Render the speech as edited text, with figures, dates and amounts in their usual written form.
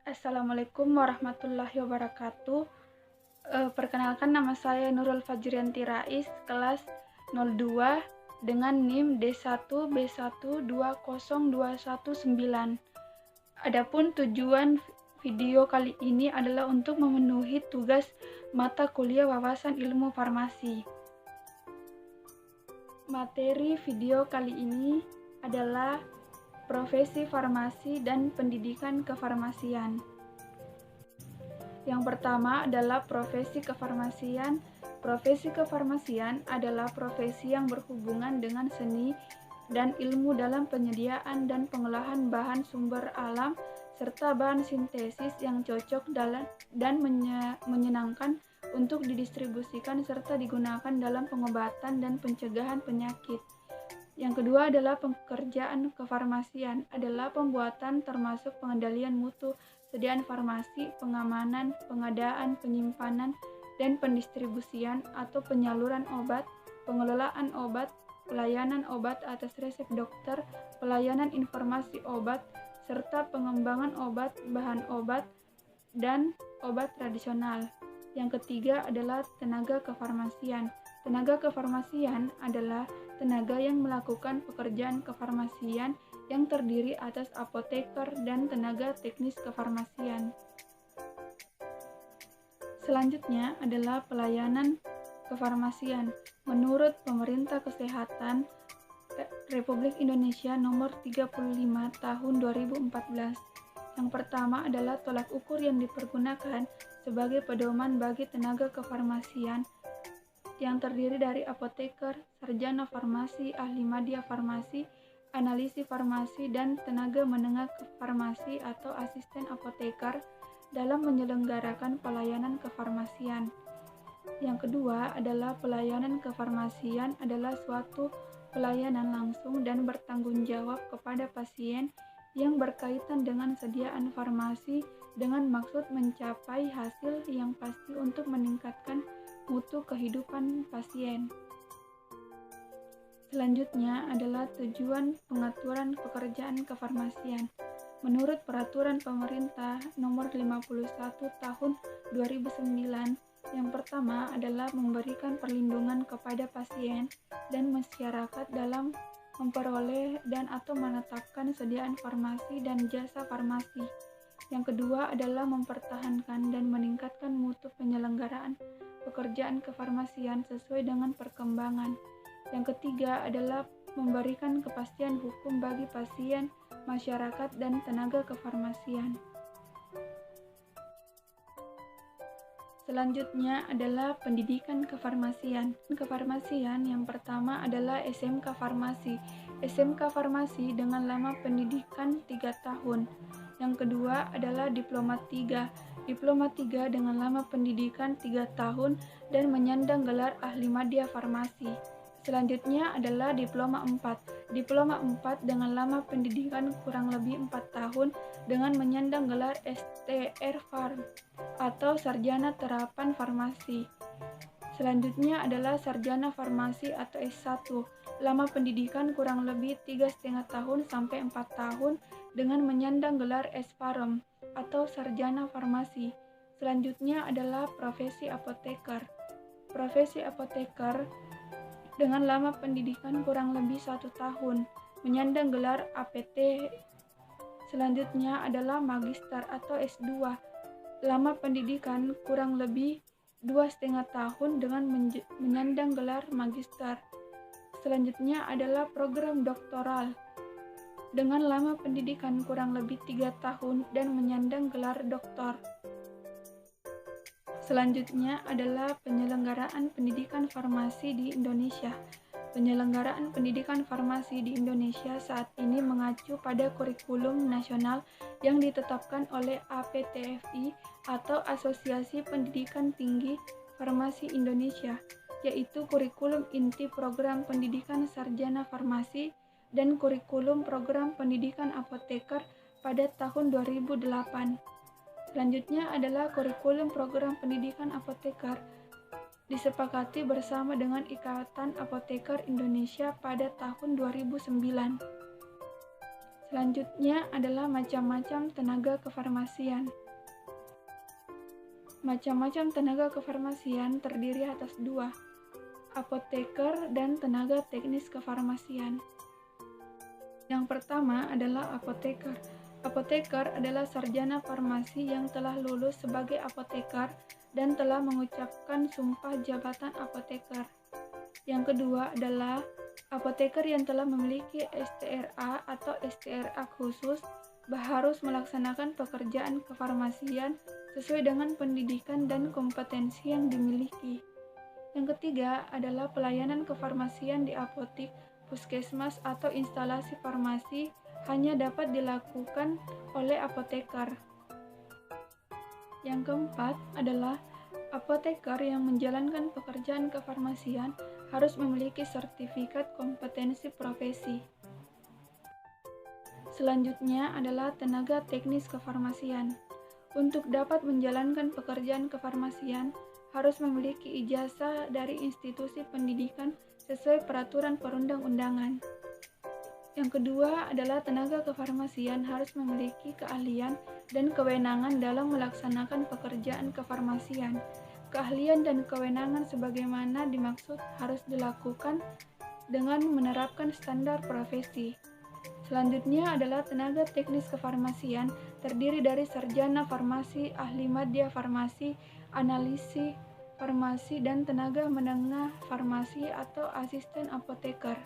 Assalamualaikum warahmatullahi wabarakatuh. Perkenalkan, nama saya Nurul Fajrianti Rais, kelas 02 dengan NIM D1B1202119. Adapun tujuan video kali ini adalah untuk memenuhi tugas mata kuliah wawasan ilmu farmasi. Materi video kali ini adalah profesi farmasi dan pendidikan kefarmasian. Yang pertama adalah profesi kefarmasian. Profesi kefarmasian adalah profesi yang berhubungan dengan seni dan ilmu dalam penyediaan dan pengolahan bahan sumber alam serta bahan sintesis yang cocok dan menyenangkan untuk didistribusikan serta digunakan dalam pengobatan dan pencegahan penyakit. Yang kedua adalah pekerjaan kefarmasian, adalah pembuatan termasuk pengendalian mutu, sediaan farmasi, pengamanan, pengadaan, penyimpanan, dan pendistribusian atau penyaluran obat, pengelolaan obat, pelayanan obat atas resep dokter, pelayanan informasi obat, serta pengembangan obat, bahan obat, dan obat tradisional. Yang ketiga adalah tenaga kefarmasian. Tenaga kefarmasian adalah tenaga yang melakukan pekerjaan kefarmasian yang terdiri atas apoteker dan tenaga teknis kefarmasian. Selanjutnya adalah pelayanan kefarmasian. Menurut Pemerintah Kesehatan Republik Indonesia Nomor 35 Tahun 2014, yang pertama adalah tolak ukur yang dipergunakan sebagai pedoman bagi tenaga kefarmasian yang terdiri dari apoteker, sarjana farmasi, ahli media farmasi, analisi farmasi, dan tenaga menengah farmasi atau asisten apoteker dalam menyelenggarakan pelayanan kefarmasian. Yang kedua adalah pelayanan kefarmasian adalah suatu pelayanan langsung dan bertanggung jawab kepada pasien yang berkaitan dengan sediaan farmasi dengan maksud mencapai hasil yang pasti untuk meningkatkan mutu kehidupan pasien. Selanjutnya adalah tujuan pengaturan pekerjaan kefarmasian. Menurut Peraturan Pemerintah Nomor 51 Tahun 2009, yang pertama adalah memberikan perlindungan kepada pasien dan masyarakat dalam memperoleh dan atau menetapkan sediaan farmasi dan jasa farmasi. Yang kedua adalah mempertahankan dan meningkatkan mutu penyelenggaraan pekerjaan kefarmasian sesuai dengan perkembangan. Yang ketiga adalah memberikan kepastian hukum bagi pasien, masyarakat, dan tenaga kefarmasian. Selanjutnya adalah pendidikan kefarmasian. Kefarmasian yang pertama adalah SMK Farmasi. SMK Farmasi dengan lama pendidikan 3 tahun. Yang kedua adalah Diploma 3. Diploma 3 dengan lama pendidikan 3 tahun dan menyandang gelar ahli media farmasi. Selanjutnya adalah Diploma 4. Diploma 4 dengan lama pendidikan kurang lebih 4 tahun dengan menyandang gelar STR Farm atau Sarjana Terapan Farmasi. Selanjutnya adalah Sarjana Farmasi atau S1. Lama pendidikan kurang lebih 3,5 tahun sampai 4 tahun dengan menyandang gelar S-Farm atau Sarjana Farmasi. Selanjutnya adalah profesi apoteker. Profesi apoteker dengan lama pendidikan kurang lebih 1 tahun, menyandang gelar APT. Selanjutnya adalah magister atau S2. Lama pendidikan kurang lebih 2,5 tahun dengan menyandang gelar magister. Selanjutnya adalah program doktoral dengan lama pendidikan kurang lebih 3 tahun dan menyandang gelar doktor. Selanjutnya adalah penyelenggaraan pendidikan farmasi di Indonesia. Penyelenggaraan pendidikan farmasi di Indonesia saat ini mengacu pada kurikulum nasional yang ditetapkan oleh APTFI atau Asosiasi Pendidikan Tinggi Farmasi Indonesia, yaitu kurikulum inti program pendidikan sarjana farmasi dan kurikulum program pendidikan apoteker pada tahun 2008. Selanjutnya adalah kurikulum program pendidikan apoteker disepakati bersama dengan Ikatan Apoteker Indonesia pada tahun 2009. Selanjutnya adalah macam-macam tenaga kefarmasian. Macam-macam tenaga kefarmasian terdiri atas dua, apoteker dan tenaga teknis kefarmasian. Yang pertama adalah apoteker. Apoteker adalah sarjana farmasi yang telah lulus sebagai apoteker dan telah mengucapkan sumpah jabatan apoteker. Yang kedua adalah apoteker yang telah memiliki STRA atau STRA khusus, harus melaksanakan pekerjaan kefarmasian sesuai dengan pendidikan dan kompetensi yang dimiliki. Yang ketiga adalah pelayanan kefarmasian di apotik, puskesmas, atau instalasi farmasi hanya dapat dilakukan oleh apoteker. Yang keempat adalah apoteker yang menjalankan pekerjaan kefarmasian harus memiliki sertifikat kompetensi profesi. Selanjutnya adalah tenaga teknis kefarmasian. Untuk dapat menjalankan pekerjaan kefarmasian, harus memiliki ijazah dari institusi pendidikan sesuai peraturan perundang-undangan. Yang kedua adalah tenaga kefarmasian harus memiliki keahlian dan kewenangan dalam melaksanakan pekerjaan kefarmasian. Keahlian dan kewenangan sebagaimana dimaksud harus dilakukan dengan menerapkan standar profesi. Selanjutnya adalah tenaga teknis kefarmasian, terdiri dari sarjana farmasi, ahli madya farmasi, analisi farmasi, dan tenaga menengah farmasi atau asisten apoteker.